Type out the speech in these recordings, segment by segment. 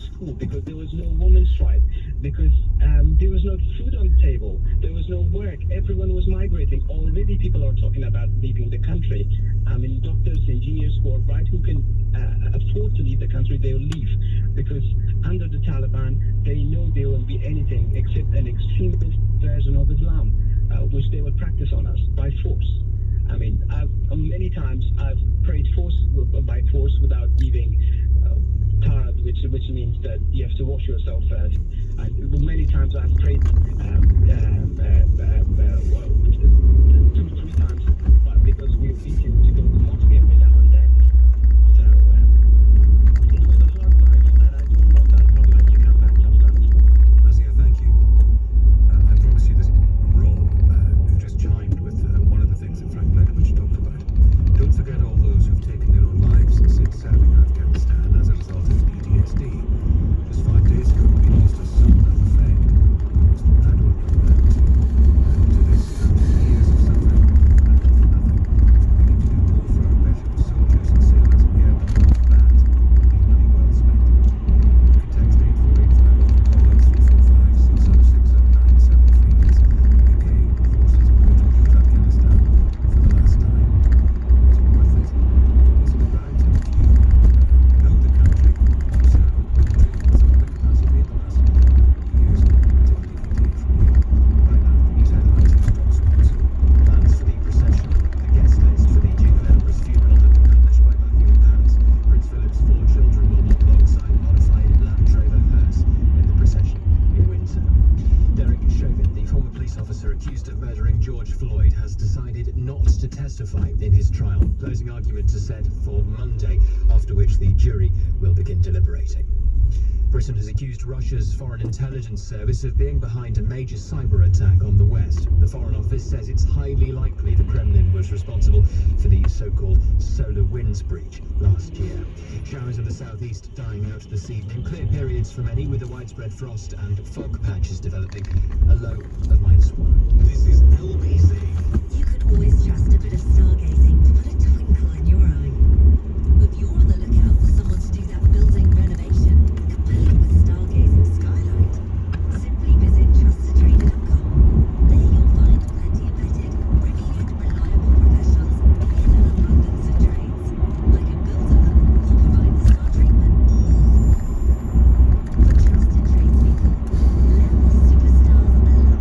school, because there was no women's strike, because there was no food on the table, there was no work, everyone was migrating. Already people are talking about leaving the country. I mean, doctors, engineers who are bright, who can afford to leave the country, they will leave, because under the Taliban, they know there won't be anything except an extremist version of Islam, which they will practice on us by force. I mean, many times I've prayed by force without leaving tahad, which means that you have to wash yourself first. And many times I've prayed 2-3 times, but because we were beaten to go to mosque every now and then. So it was a hard life, and I don't want that hard life to come back sometimes. Nazia, thank you. I promise you this. Rob, who just chimed with one of the things that Frank Bledovich talked about. Don't forget all those who've taken their own lives since serving in Afghanistan as a result of PTSD. Just 5 days ago, we lost a son and a friend. Most incredible young man to this after years of suffering and all for nothing. We need to do more for our veteran soldiers and sailors and airmen. That would be money well spent. You can text 84850 or call 0345 6060 973. UK forces were going to leave Afghanistan for the last time. Was it worth it? What was it about? And if you know the country, you served in the military in some other capacity in the last years, tell me if you did from here. Right now, the news headlines are Stock Sponsor. Plans for the procession. The guest list for the Duke of Edinburgh's funeral have been published by Buckingham Palace. Prince Philip's 4 children will walk alongside a modified Land Rover hearse in the procession in Windsor. Derek Chauvin, the former police officer accused of murdering George Floyd, has decided not to testify in his trial. Closing arguments are set for Monday, after which the jury will begin deliberating. Britain has accused Russia's Foreign Intelligence Service of being behind a major cyber attack on the West. The Foreign Office says it's highly likely the Kremlin was responsible for the so-called solar winds breach last year. Showers in the southeast dying out this evening. Clear periods for many, with a widespread frost and fog patches developing. A low of -1. This is LBC. You could always trust a bit of stargazing to put a twinkle in your eye. If you're on the lookout for someone to do that building renovation, complete with stargazing skylight, simply visit trustedtrader.com. There you'll find plenty of vetted, reviewed, reliable professionals in an abundance of trades. Like a builder or provide the star treatment. For trusted tradespeople, let the superstars align.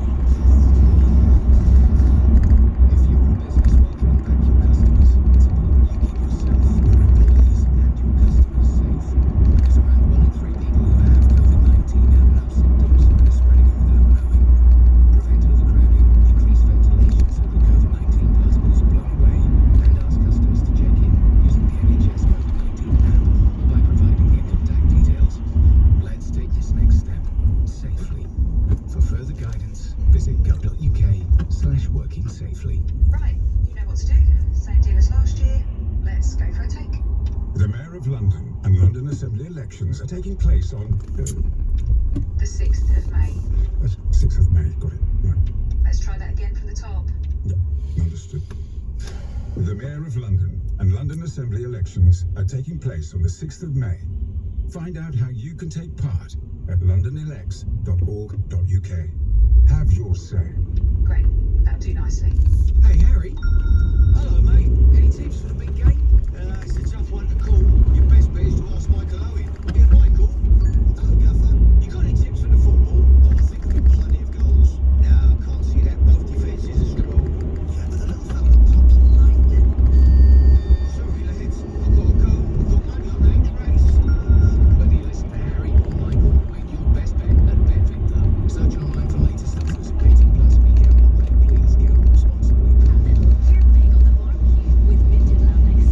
If you're a business welcoming back your customers, it's important you keep yourself, your employees, and your customers safe. Because around 1 in 3 people who have COVID-19 have no symptoms and are spreading it without knowing. Prevent overcrowding, increase ventilation so that COVID-19 particles are blown away, and ask customers to check in using the NHS COVID-19 app or by providing their contact details. Let's take this next step safely. For further guidance, visit gov.uk/working safely. Right, you know what to do. Same deal as last year. Let's go for a take. The Mayor of London and London Assembly elections are taking place on The 6th of May. 6th of May. Got it. Right. Let's try that again from the top. Yeah, understood. The Mayor of London and London Assembly elections are taking place on the 6th of May. Find out how you can take part at londonelects.org.uk. Have your say. Great, that'll do nicely. Hey, Harry. Hello, mate. Any tips for the big game? It's a tough one to call. Your best bet is to ask Michael Owen. Yeah, Michael. Hello, Gaffer. You got any tips for the football? Oh, I think we've plenty of goals. No, I can't see that. Both defences are strong. Yeah, but the little fella up top's lightning. Sorry, lads. I've got to go. I've got money on the next race. Whether you listen to Harry or Michael, make your best bet at BetVictor. Search online for latest offers. 18 plus BGM. Please gamble responsibly. You're big on the barbecue with minted lamb next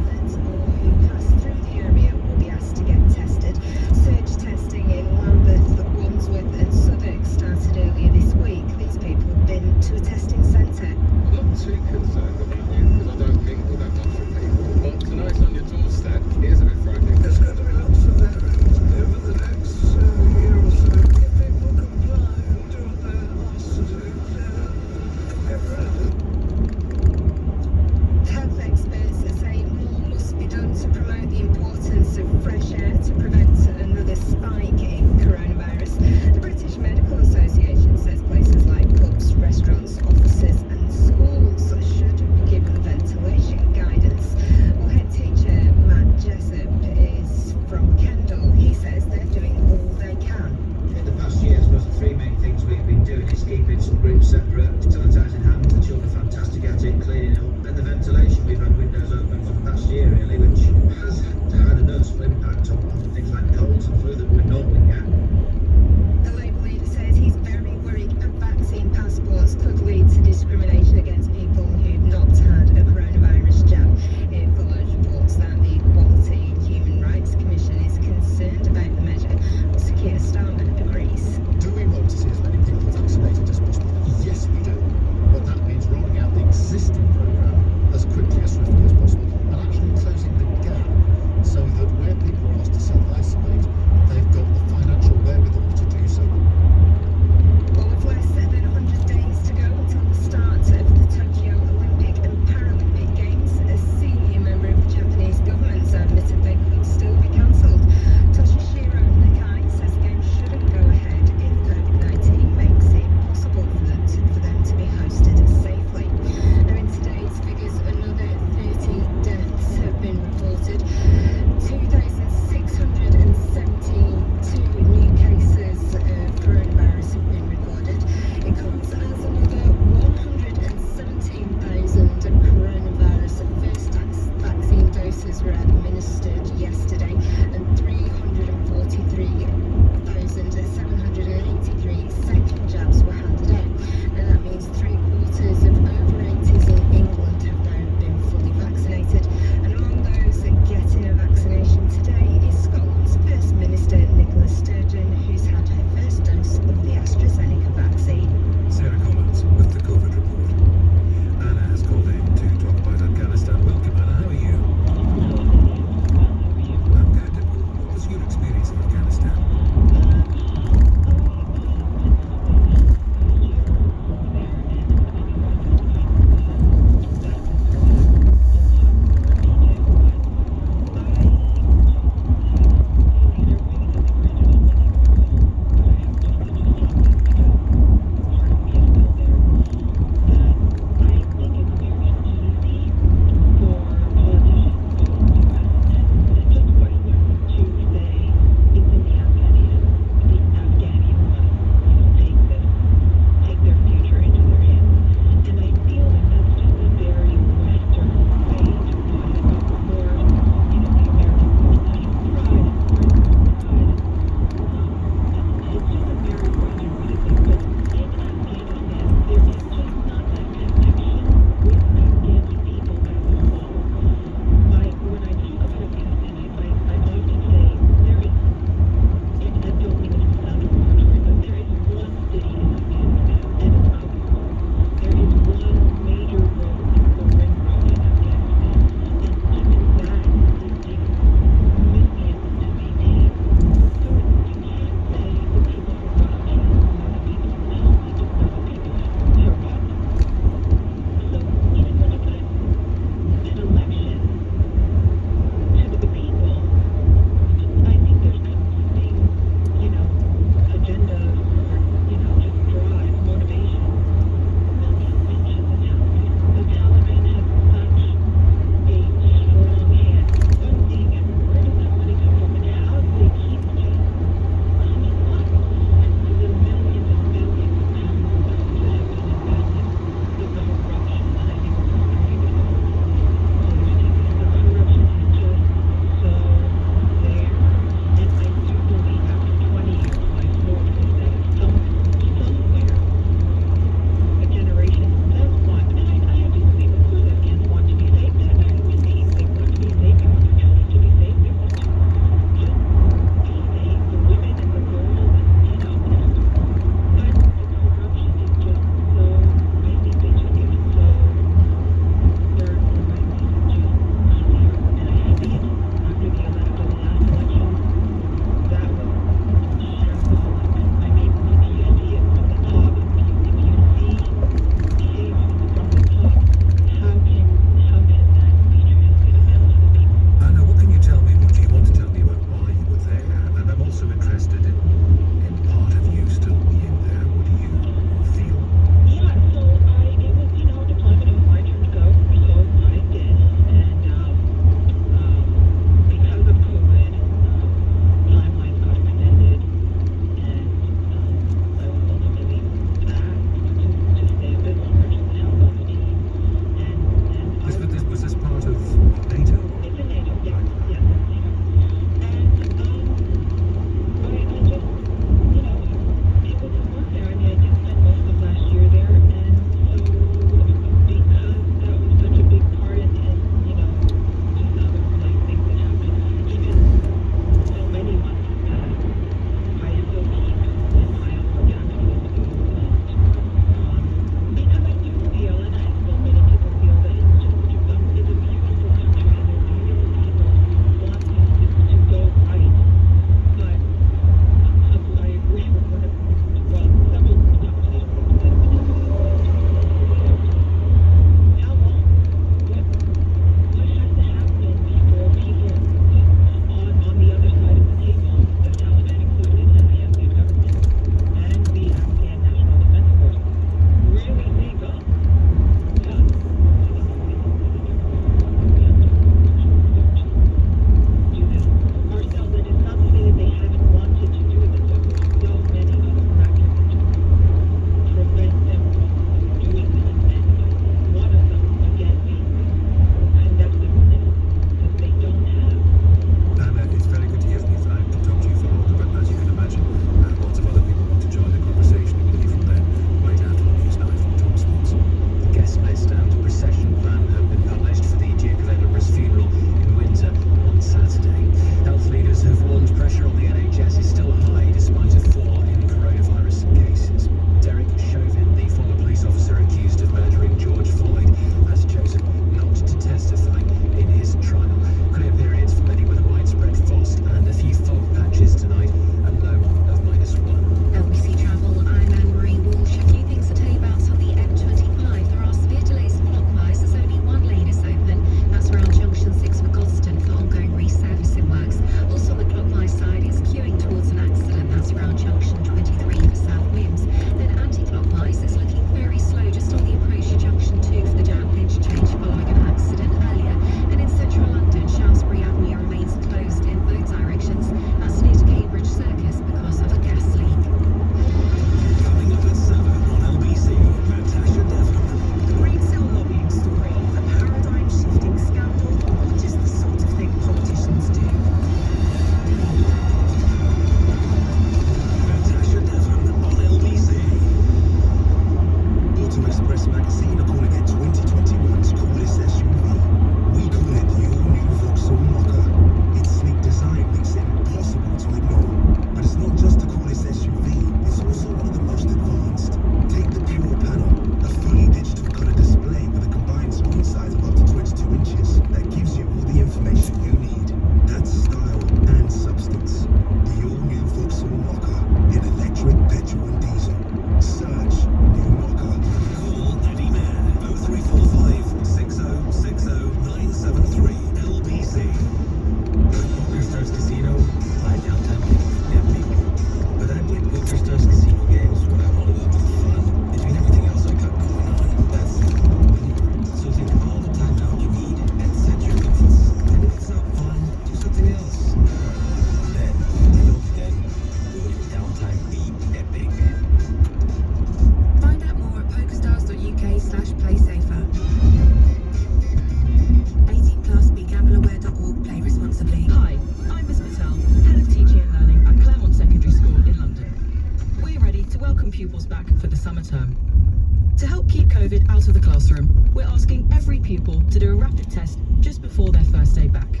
pupil to do a rapid test just before their first day back.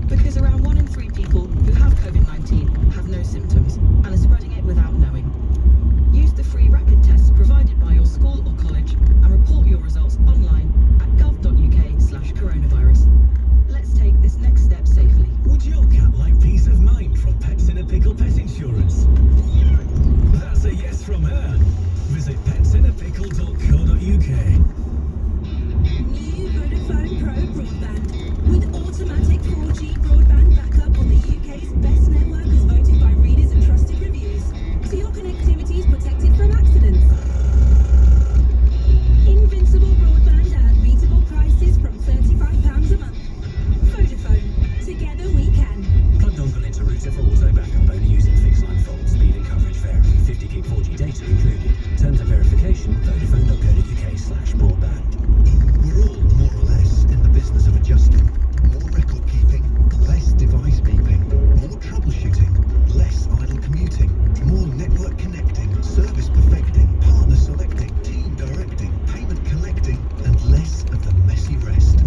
Because around 1 in 3 people who have COVID-19 have no symptoms and are spreading it without knowing. Use the free rapid tests provided by your school or college and report your results online at gov.uk/coronavirus. Let's take this next step safely. Would your cat like peace of mind from Pets in a Pickle Pet Insurance? That's a yes from her. Visit petsinnapickle.co.uk. New Vodafone Pro broadband with automatic 4G broadband backup on the UK's best network as voted by readers and trusted reviews, so your connectivity is protected from accidents. Invincible broadband at unbeatable prices from £35 a month. Vodafone. Together we can. Plug dongle into router for auto backup only using fixed line fault. Speed and coverage vary. 50 gig 4G data included. Terms and verification, vodafone.co.uk/broadband. We're all more or less in the business of adjusting. More record keeping, less device beeping. More troubleshooting, less idle commuting. More network connecting, service perfecting, partner selecting, team directing, payment collecting, and less of the messy rest.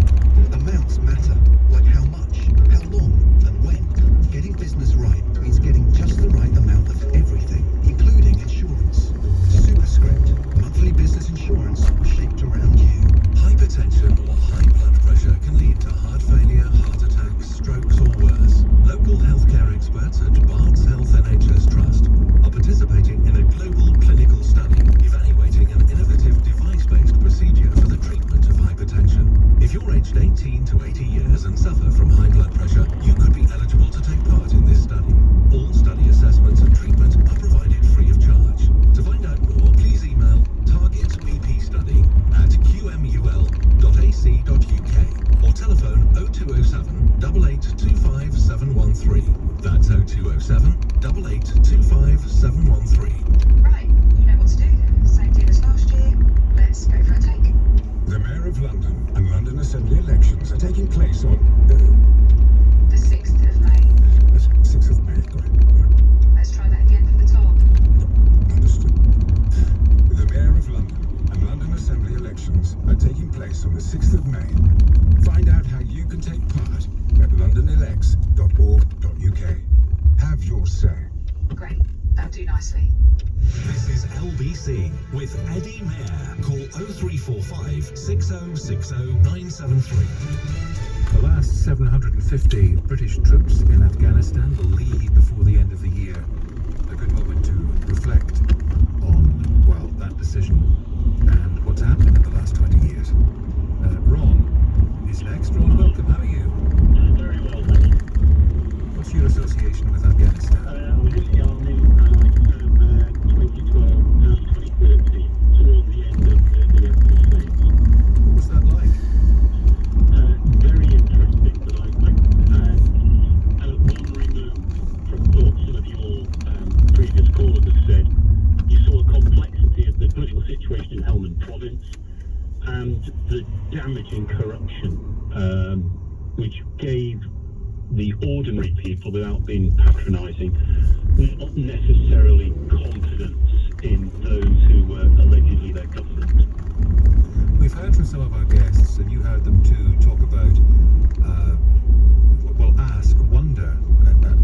Amounts matter, like how much, how long, and when. Getting business right means getting just the right amount of everything, including insurance. Superscript, monthly business insurance shaped around you. Hypertension or high blood pressure can lead to heart failure, heart attacks, strokes or worse. Local healthcare experts at Barts Health NHS Trust are participating in a global clinical study evaluating an innovative device-based procedure for the treatment of hypertension. If you're aged 18 to 80 years and suffer from high blood pressure, you could be eligible to take part in this study. All study assessments and treatment are provided free of charge. To find out more, please email targetbpstudy@qmul.ac.uk or telephone 0207 8825 713. That's 0207 8825 713. Right, you know what to do. Same deal as last year. Let's go for a take. The Mayor of London and London Assembly elections are taking place on The 6th of May. 6th of May. Got it. Right. Let's try that again from the top. Understood. The Mayor of London and London Assembly elections are taking place on the 6th of May. Find out how you can take part at londonelects.org.uk. Have your say. Great, that'll do nicely. This is LBC with Eddie Mayer. Call 0345 6060 973. The last 750 British troops in Afghanistan will leave before the end of the year. A good moment to reflect on, well, that decision and what's happened in the last 20 years. Ron is next. Ron, welcome. How are you? Very well, thank you. What's your association with Afghanistan? I was in the army, and I served there 2012 and 2013, towards the end of the active phase. What was that like? Very interesting, but I one removed from what some of your previous callers have said. You saw the complexity of the political situation in Helmand Province and the damaging corruption, which gave the ordinary people, without being patronising, not necessarily confidence in those who were allegedly their government. We've heard from some of our guests, and you heard them too, talk about, wonder,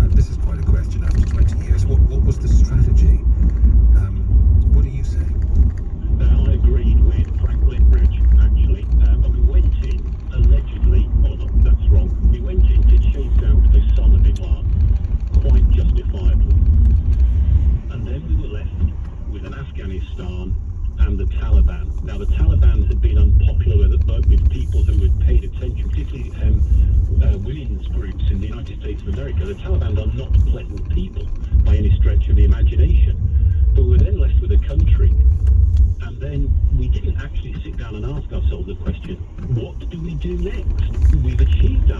and this is quite a question after 20 years, what was the strategy? What do you say? I agreed with Frank Ledbridge, actually. We went in, allegedly, that's wrong, we went in to chase out Osama bin Laden, quite justifiably. And then we were left with an Afghanistan and the Taliban. Now, the Taliban had been unpopular with people who had paid attention, particularly women's groups in the United States of America. The Taliban are not pleasant people by any stretch of the imagination. But we were then left with a country, and then we didn't actually sit down and ask ourselves the question, what do we do next? We've achieved